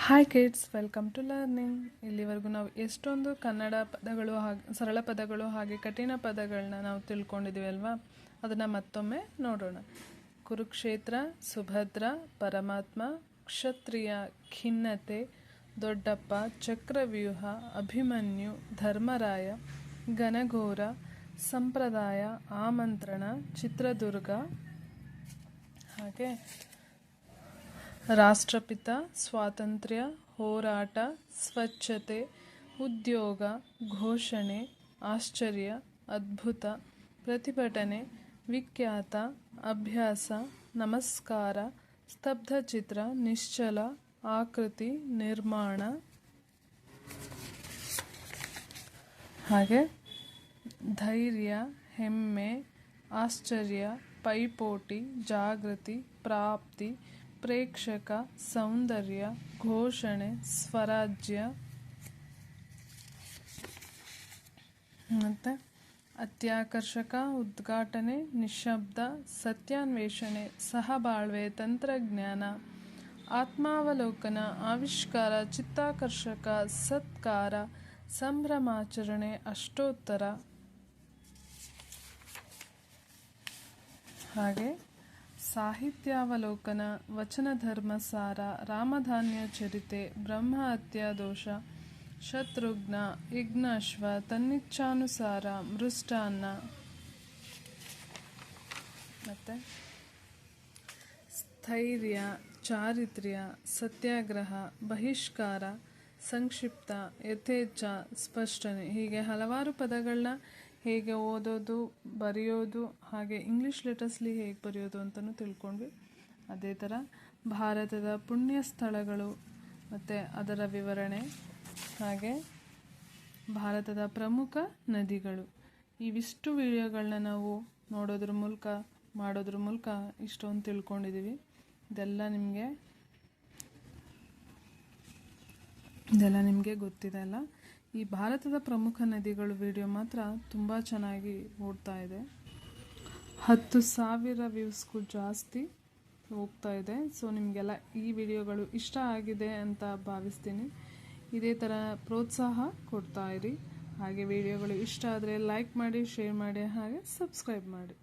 Hi kids, welcome to learning. ಇಲ್ಲಿವರೆಗೂ ನಾವು ಎಷ್ಟೊಂದು ಕನ್ನಡ ಪದಗಳು ಹಾಗೆ ಸರಳ ಪದಗಳು ಹಾಗೆ ಕಠಿಣ ಪದಗಳನ್ನ ನಾವು ತಿಳ್ಕೊಂಡಿದ್ದೀವಿ ಅಲ್ವಾ. ಅದನ್ನು ಮತ್ತೊಮ್ಮೆ ನೋಡೋಣ. ಕುರುಕ್ಷೇತ್ರ, ಸುಭದ್ರ, ಪರಮಾತ್ಮ, ಕ್ಷತ್ರಿಯ, ಖಿನ್ನತೆ, ದೊಡ್ಡಪ್ಪ, ಚಕ್ರವ್ಯೂಹ, ಅಭಿಮನ್ಯು, ಧರ್ಮರಾಯ, ಘನಘೋರ, ಸಂಪ್ರದಾಯ, ಆಮಂತ್ರಣ, ಚಿತ್ರದುರ್ಗ, ಹಾಗೆ ರಾಷ್ಟ್ರಪಿತ, ಸ್ವಾತಂತ್ರ್ಯ, ಹೋರಾಟ, ಸ್ವಚ್ಛತೆ, ಉದ್ಯೋಗ, ಘೋಷಣೆ, ಆಶ್ಚರ್ಯ, ಅದ್ಭುತ, ಪ್ರತಿಭಟನೆ, ವಿಖ್ಯಾತ, ಅಭ್ಯಾಸ, ನಮಸ್ಕಾರ, ಸ್ತಬ್ಧಚಿತ್ರ, ನಿಶ್ಚಲ, ಆಕೃತಿ, ನಿರ್ಮಾಣ, ಹಾಗೆ ಧೈರ್ಯ, ಹೆಮ್ಮೆ, ಆಶ್ಚರ್ಯ, ಪೈಪೋಟಿ, ಜಾಗೃತಿ, ಪ್ರಾಪ್ತಿ, ಪ್ರೇಕ್ಷಕ, ಸೌಂದರ್ಯ, ಘೋಷಣೆ, ಸ್ವರಾಜ್ಯ, ಮತ್ತು ಅತ್ಯಾಕರ್ಷಕ, ಉದ್ಘಾಟನೆ, ನಿಶಬ್ದ, ಸತ್ಯಾನ್ವೇಷಣೆ, ಸಹಬಾಳ್ವೆ, ತಂತ್ರಜ್ಞಾನ, ಆತ್ಮಾವಲೋಕನ, ಆವಿಷ್ಕಾರ, ಚಿತ್ತಾಕರ್ಷಕ, ಸತ್ಕಾರ, ಸಂಭ್ರಮಾಚರಣೆ, ಅಷ್ಟೋತ್ತರ, ಹಾಗೆ ಸಾಹಿತ್ಯಾವಲೋಕನ, ವಚನಧರ್ಮಸಾರ, ರಾಮಧಾನ್ಯ ಚರಿತೆ, ಬ್ರಹ್ಮ ಹತ್ಯಾದೋಷ, ಶತ್ರುಘ್ನ, ಯಜ್ಞಾಶ್ವ, ತನ್ನಿಚ್ಛಾನುಸಾರ, ಮೃಷ್ಟಾನ್ನ, ಮತ್ತು ಸ್ಥೈರ್ಯ, ಚಾರಿತ್ರ್ಯ, ಸತ್ಯಾಗ್ರಹ, ಬಹಿಷ್ಕಾರ, ಸಂಕ್ಷಿಪ್ತ, ಯಥೇಚ್ಛ, ಸ್ಪಷ್ಟನೆ. ಹೀಗೆ ಹಲವಾರು ಪದಗಳನ್ನ ಹೇಗೆ ಓದೋದು, ಬರೆಯೋದು, ಹಾಗೆ ಇಂಗ್ಲೀಷ್ ಲೆಟರ್ಸ್ಲಿ ಹೇಗೆ ಬರೆಯೋದು ಅಂತಲೂ ತಿಳ್ಕೊಂಡ್ವಿ. ಅದೇ ಥರ ಭಾರತದ ಪುಣ್ಯ ಸ್ಥಳಗಳು ಮತ್ತು ಅದರ ವಿವರಣೆ, ಹಾಗೆ ಭಾರತದ ಪ್ರಮುಖ ನದಿಗಳು, ಇವಿಷ್ಟು ವಿಡಿಯೋಗಳನ್ನ ನಾವು ಮಾಡೋದ್ರ ಮೂಲಕ ಇಷ್ಟೊಂದು ತಿಳ್ಕೊಂಡಿದ್ದೀವಿ. ಇದೆಲ್ಲ ನಿಮಗೆ ಗೊತ್ತಿದೆ ಅಲ್ಲ. ಈ ಭಾರತದ ಪ್ರಮುಖ ನದಿಗಳು ವಿಡಿಯೋ ಮಾತ್ರ ತುಂಬ ಚೆನ್ನಾಗಿ ಓಡ್ತಾ ಇದೆ. 10,000 ವ್ಯೂಸ್ಗೂ ಜಾಸ್ತಿ ಹೋಗ್ತಾ ಇದೆ. ಸೊ ನಿಮಗೆಲ್ಲ ಈ ವಿಡಿಯೋಗಳು ಇಷ್ಟ ಆಗಿದೆ ಅಂತ ಭಾವಿಸ್ತೀನಿ. ಇದೇ ಥರ ಪ್ರೋತ್ಸಾಹ ಕೊಡ್ತಾ ಇರಿ. ಹಾಗೆ ವಿಡಿಯೋಗಳು ಇಷ್ಟ ಆದರೆ ಲೈಕ್ ಮಾಡಿ, ಶೇರ್ ಮಾಡಿ, ಹಾಗೆ ಸಬ್ಸ್ಕ್ರೈಬ್ ಮಾಡಿ.